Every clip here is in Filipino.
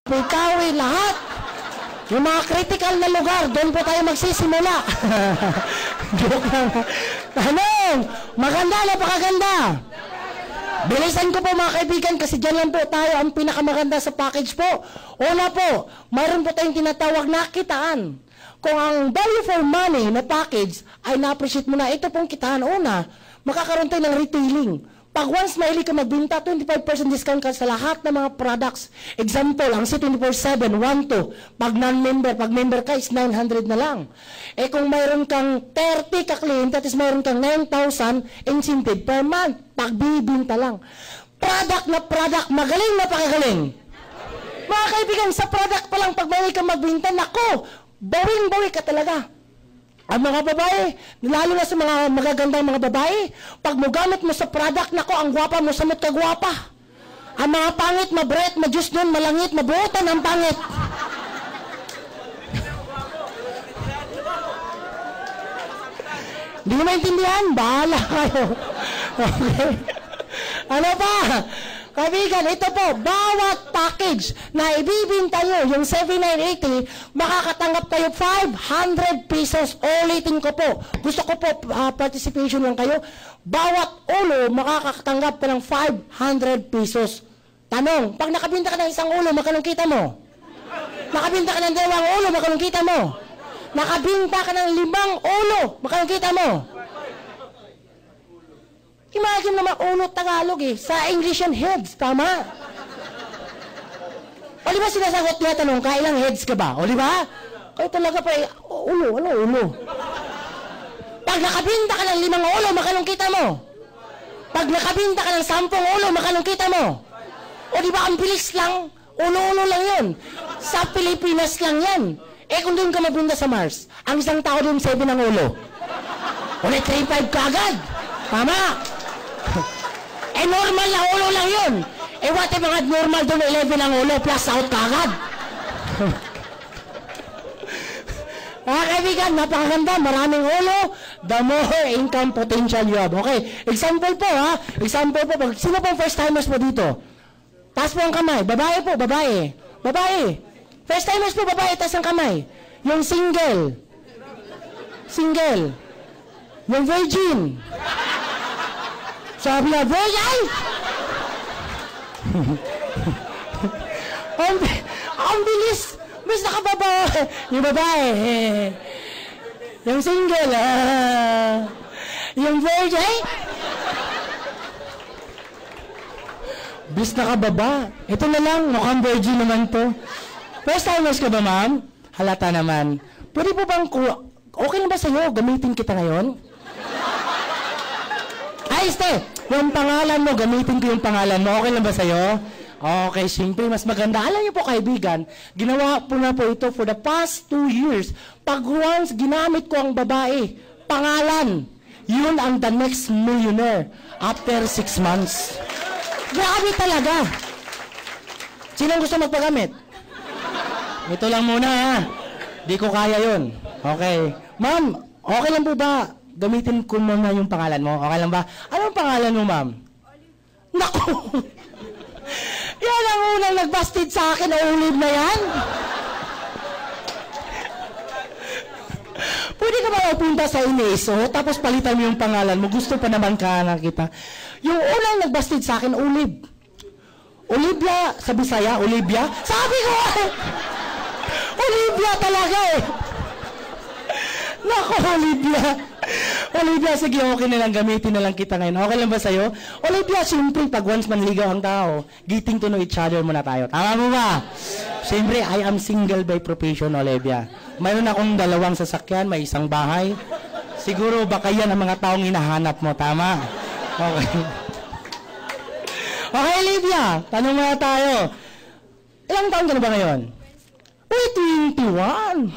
Pikawi, lahat. Yung mga critical na lugar, doon po tayo magsisimula. Joke lang. Ano? Maganda, napakaganda. Bilisan ko po mga kaibigan kasi dyan lang po tayo ang pinakamaganda sa package po. Una po, mayroon po tayong tinatawag na kitaan. Kung ang value for money na package ay na-appreciate mo na, ito pong kitaan. Una, makakaroon tayo ng retailing. Pag once maili ka magbinta, 25% discount ka sa lahat ng mga products. Example, ang C24/7, 1-2. Pag non-member, pag member ka is 900 na lang. Eh kung mayroon kang 30 ka-client, that is mayroon kang 9,000 incentive per month. Pag bibinta lang. Product na product, magaling na pakagaling. Mga kaibigan, sa product pa lang, pag maili ka magbinta, nako, bawing-bawi ka talaga. Ang mga babae, lalo na sa mga magagandang mga babae, pag mo gamit mo sa product, nako, ang gwapa mo, samot ka gwapa. Ang mga pangit, mabret, majus nun, malangit, mabuotan ang pangit. Hindi mo maintindihan? Bahala kayo. Okay. Ano pa? Kaibigan, ito po, bawat package na ibibinta nyo, yung 7,980, makakatanggap kayo 500 pesos. Ulitin ko po. Gusto ko po participation lang kayo. Bawat ulo, makakatanggap ka ng 500 pesos. Tanong, pag nakabinta ka ng isang ulo, magkano kita mo? Nakabinta ka ng 2 ulo, magkano kita mo? Nakabinta ka ng 5 ulo, magkano kita mo? Imagine naman ulo Tagalog eh. Sa English yan, heads. Tama? O di ba sinasagot niya tanong ka, ilang heads ka ba? O di ba? Kayo talaga pa ulo. Ano ulo? Pag nakabinta ka ng 5 ulo, makalong kita mo? Pag nakabinta ka ng 10 ulo, makalong kita mo? O di ba ang bilis lang? Ulo-ulo lang yun. Sa Pilipinas lang yan. Eh kung doon ka mabinta sa Mars, ang isang tao doon 7 ang ulo. Ulit 3-5 ka agad. Tama? Eh normal na ulo lang yun. Eh what if mga normal doon 11 ang ulo plus out ka agad? Mga kaibigan, napakaganda. Maraming ulo, the more income potential you have. Okay, example po ha. Example po. Sino po first timers po dito? Taas po ang kamay. Babae po, babae. Babae. First timers po, babae. Taas ang kamay. Yung single. Single. Yung virgin. Sabi na, virgin! Ang bilis! Mas nakababa! Yung babae. Yung single. Yung virgin. Bis nakababa. Ito na lang, mukhang virgin naman to. First timers ka ba, ma'am? Halata naman. Pwede po bang, okay na ba sa'yo, gamitin kita ngayon? Ay, yung pangalan mo, gamitin ko yung pangalan mo. Okay lang ba sa'yo? Okay, siyempre, mas maganda. Alam niyo po, kaibigan, ginawa po na po ito for the past 2 years. Pag once ginamit ko ang babae, pangalan, yun ang the next millionaire after 6 months. Grabe talaga. Sinong gusto magpagamit? Ito lang muna, ha? Di ko kaya yun. Okay. Ma'am, okay lang po ba? Gamitin ko muna yung pangalan mo. Okay lang ba? Anong pangalan mo, ma'am? Naku! Yan ang unang nagbastid sa akin, Olive na yan. Pwede ka ba mapunta sa Ineso, tapos palitan mo yung pangalan mo? Gusto pa naman ka na kita. Yung unang nagbastid sa akin, Olive. Olivia, sa Bisaya, Olivia. Sabi ko, Olivia talaga eh. Naku, Olivia. Olivia, sige, okay na lang, gamitin na lang kita ngayon. Okay lang ba sa'yo? Olivia, siyempre, pag once manligaw ang tao, getting to know each other muna tayo. Tama mo ba? Siyempre, I am single by profession, Olivia. Mayroon akong 2 sasakyan, may 1 bahay. Siguro, baka yan ang mga taong hinahanap mo. Tama? Okay. Okay, Olivia, tanong muna tayo. Ilang taon ka na ba ngayon? Uy, 21.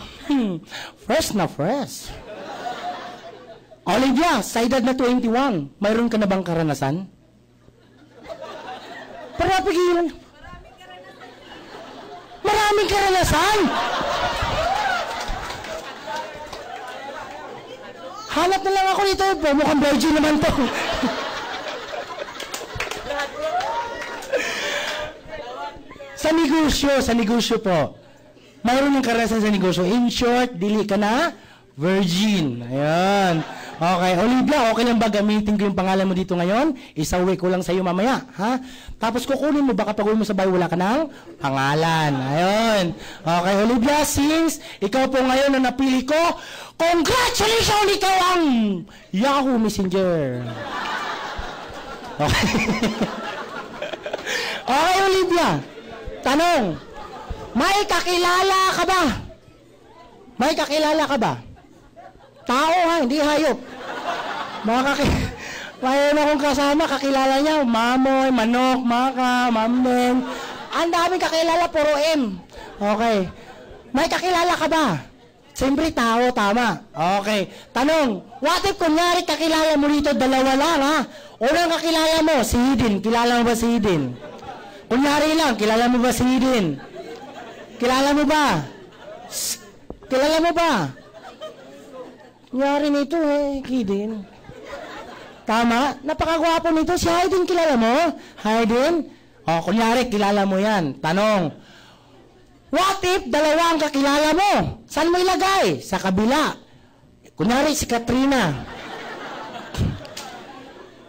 Fresh na fresh. Olivia, sa edad na 21, mayroon ka na bang karanasan? Para pigilan. Maraming karanasan? Hanap na lang ako nito. Mukhang virgin naman to. Sa negosyo po. Mayroon yung karanasan sa negosyo. In short, dili ka na virgin. Ayan. Okay, Olivia, okay lang ba gamitin ko yung pangalan mo dito ngayon? Isauwi ko lang sa iyo mamaya, ha? Tapos kukunin mo, baka pag uwi mo sa bahay, wala ka ng pangalan. Ayun. Okay, Olivia, since ikaw po ngayon na napili ko, congratulations! Ikaw ang Yahoo Messenger. Okay. Okay, Olivia. Tanong, may kakilala ka ba? May kakilala ka ba? Tao ha, hindi hayop. Mayroon akong kasama, kakilala niya, mamoy, manok, maka, mamneng. Ang daming kakilala, puro M. Okay. May kakilala ka ba? Siyempre tao, tama. Okay. Tanong, what if kunyari kakilala mo dito, dalawa lang ha? Unang kakilala mo, si Hidin. Kilala mo ba si Hidin? Kunyari lang, kilala mo ba si Hidin? Kilala mo ba? Kilala mo ba? Kunyari nito Hidin. Tama? Napakagwapo nito. Si Hidin, kilala mo? Hidin? O, kunyari, kilala mo yan. Tanong, what if dalawa ang kakilala mo? Saan mo ilagay? Sa kabila. Kunyari, si Katrina.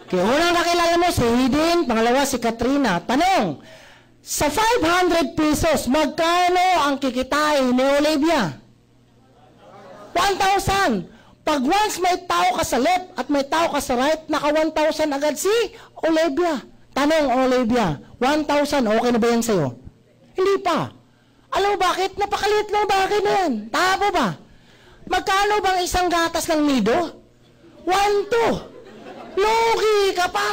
Kaya unang kakilala mo, si Hidin. Pangalawa, si Katrina. Tanong, sa 500 pesos, magkano ang kikitain ni Olivia? 1,000. Pag once may tao ka sa left at may tao ka sa right, naka 1,000 agad si Olivia. Tanong, Olivia, 1,000, okay na ba yan sa'yo? Hindi pa. Alam mo bakit? Napakaliit lang bakit na yan. Tama ba? Magkano bang isang gatas ng nido? 1,2. Logi ka pa.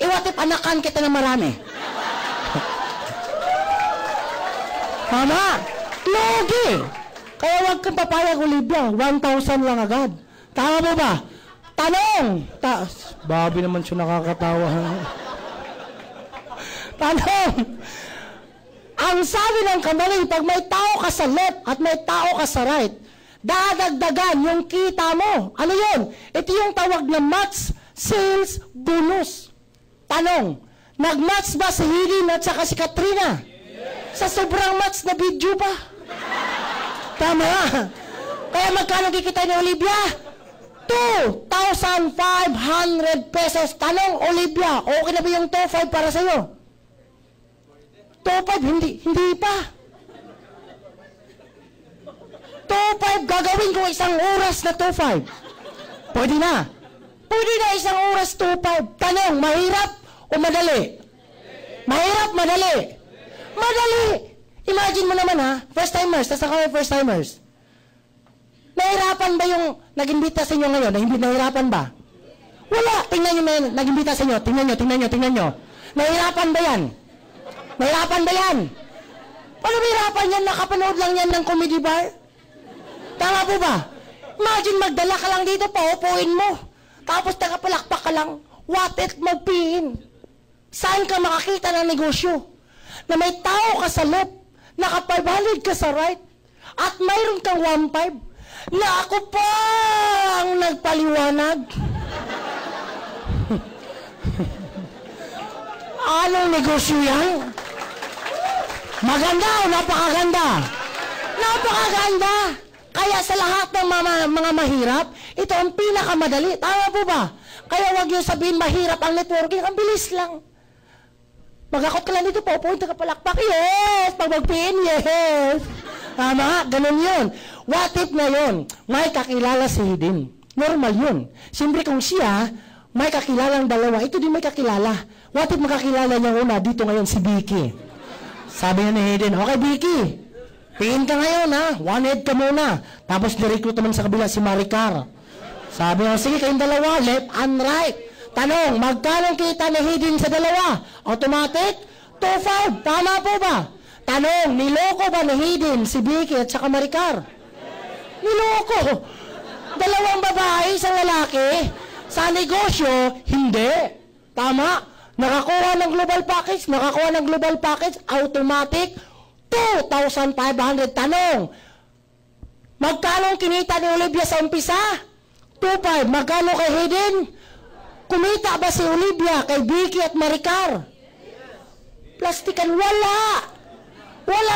Iwatip anakan kita ng marami. Tama. Logi. Kaya huwag kang papayag, Olivia. 1,000 lang agad. Tama mo ba? Tanong! Babi naman siya nakakatawa. Tanong! Ang sabi ng kamaling, pag may tao ka sa left at may tao ka sa right, dadagdagan yung kita mo. Ano yun? Ito yung tawag na match sales bonus. Tanong, nag-match ba si Hidin at saka si Katrina? Sa sobrang match na video ba? Tama. Kaya magkano kikita ni Olivia? 2,500 pesos. Tanong, Olivia, okay na ba yung 2,500 para sa'yo? 2,500, hindi pa. 2,500, gagawin ko isang oras na 2,500. Pwede na. Pwede na isang oras 2,500. Tanong, mahirap o madali? Mahirap, madali. Madali. Imagine mo naman ha, first timers, tas ako first timers. Nahirapan ba yung nag-imbita sa inyo ngayon? Nahirapan ba? Wala. Tingnan nyo na nag-imbita sa inyo. Tingnan nyo. Nahirapan ba yan? Nahirapan ba yan? Paano mahirapan yan? Nakapanood lang yan ng comedy bar? Tama po ba? Imagine magdala ka lang dito, paupuin mo. Tapos nakapalakpak ka lang. What if magpiin? Saan ka makakita ng negosyo? Na may tao ka sa left, nakapabalid ka sa right, at mayroon kang 1,500, na ako pa ang nagpaliwanag. Anong negosyo yan? Maganda o napakaganda? Napakaganda! Kaya sa lahat ng mga mahirap, ito ang pinakamadali. Tama po ba? Kaya huwag yung sabihin mahirap ang networking, ang bilis lang. Magakot ka lang dito, paupuin ka palakpak, yes! Pag magpin, yes! Tama, ganun yun. What if ngayon, may kakilala si Hidin? Normal yun. Siyempre kung siya, may kakilalang dalawa, ito din may kakilala. What if makakilala niya una, dito ngayon si Vicky? Sabi niya ni Hidin, okay Vicky, piin ka ngayon ha, one head ka muna. Tapos nirecruit naman sa kabila si Maricar. Sabi niya, sige kayong dalawa, left and right. Tanong, magkano kita ni Hidin sa dalawa? Automatic? 2,500. Tama po ba? Tanong, niloko ba ni Hidin si Vicky at saka Maricar? Niloko. Dalawang babae, isang lalaki. Sa negosyo, hindi. Tama. Nakakuha ng global package, automatic, 2,500. Tanong, magkano kinita ni Olivia sa umpisa? 2,500. Magkano kay Hidin? Kumita ba si Olivia kay Vicky at Maricar? Plastikan, wala. Walang